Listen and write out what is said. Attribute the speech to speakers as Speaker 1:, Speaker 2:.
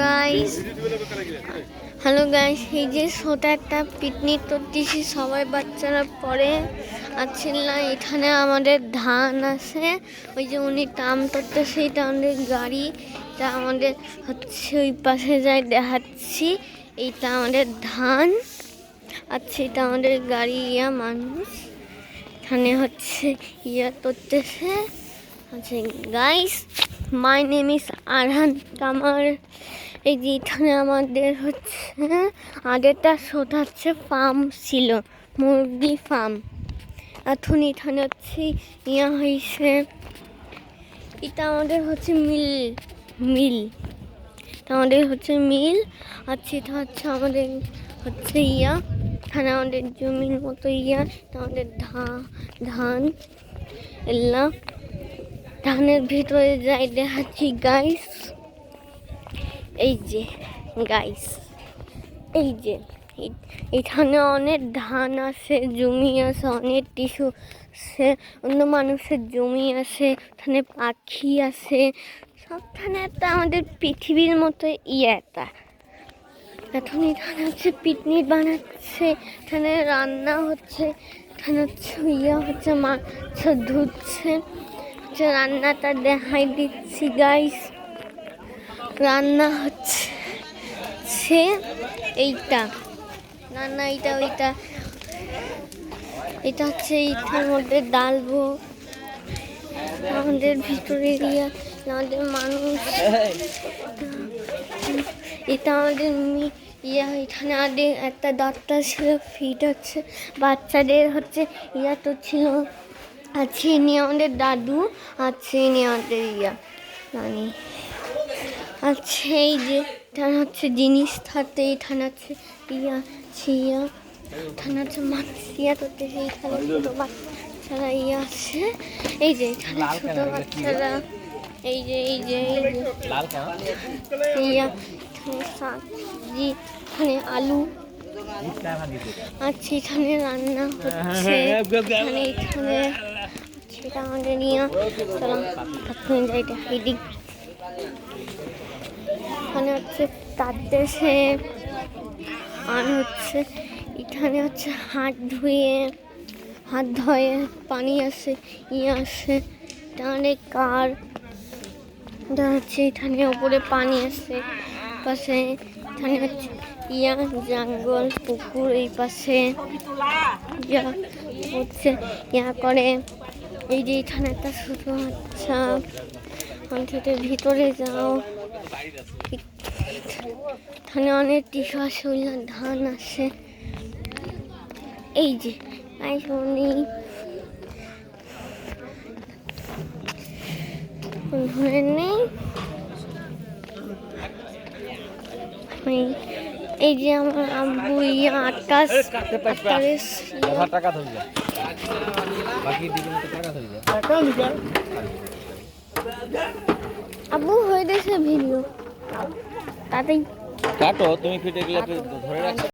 Speaker 1: Guys এই যে ছোট একটা পিকনিক করতেছি সবাই বাচ্চারা পরে আছেন না। এখানে আমাদের ধান আছে, ওই যে উনি টাম করতেছে, এটা আমাদের গাড়ি, এটা আমাদের হচ্ছে ওই পাশে যাই দেখাচ্ছি, এইটা আমাদের ধান আছে, এটা আমাদের গাড়ি, মানুষ এখানে হচ্ছে করতেছে। আচ্ছা guys, my name is Arhan কামার। এই যে এখানে আমাদের হচ্ছে আগেরটা ছোট হচ্ছে ফার্ম ছিল, মুরগি ফার্ম। এখন এখানে হচ্ছে হয়েছে, এটা আমাদের হচ্ছে মিল আমাদের হচ্ছে মিল আছে। এটা হচ্ছে আমাদের হচ্ছে এখানে আমাদের জমির মতো আমাদের ধান এলা ধানের ভিতরে যাই দেখাচ্ছি গাইস। এই যে গাইস, এই যে এখানে অনেক ধান আছে, জমি আছে, অনেক টিস্যু আছে, অন্য মানুষের জমি আছে, এখানে পাখি আছে, সবখানে একটা আমাদের পৃথিবীর মতো একটা। এখন এখানে হচ্ছে পিকনিক বানাচ্ছে, এখানে রান্না হচ্ছে, এখানে হচ্ছে হচ্ছে মাছ ধুচ্ছে, রান্নাটা দেখাই দিচ্ছি গাইস। রান্না হচ্ছে এইটা রান্না, ওইটা এটা হচ্ছে এইটার মধ্যে ডালবো আমাদের ভিতরে আমাদের মানুষ, এটা আমাদের এখানে আমাদের একটা ডাক্তার ছিল, ফিট হচ্ছে বাচ্চাদের হচ্ছে তো ছিল, আছে ইনি আমাদের দাদু, আছে ইনি আমাদের নানি আছে। এই যে এখানে হচ্ছে জিনিস থাকতে, এখানে হচ্ছে এখানে হচ্ছে মানুষ করতেছে, এখানে ছোটো বাচ্চারা আছে, এই যে এখানে ছোটো বাচ্চারা, এই যে সবজি, এখানে আলু আছে, এখানে রান্না হচ্ছে, এখানে সেটা আমাদের এখানে হচ্ছে তার দেশে আর হচ্ছে এখানে হচ্ছে হাত ধুয়ে পানি আছে, আছে এখানে কার হচ্ছে, এখানে ওপরে পানি আছে, পাশে এখানে হচ্ছে জঙ্গল পুকুর, এই পাশে হচ্ছে করে। এই যে এখানে একটা ছোট বাচ্চা, ভিতরে যাও, এখানে অনেক টিস্যু আছে, ধান আছে। এই যে নেই, এই যে আমার আব্বু আব্বু হয়ে গেছে ভিডিও, তাতেই
Speaker 2: কাটো তুমি, ফিটে গেলে ধরে রাখো।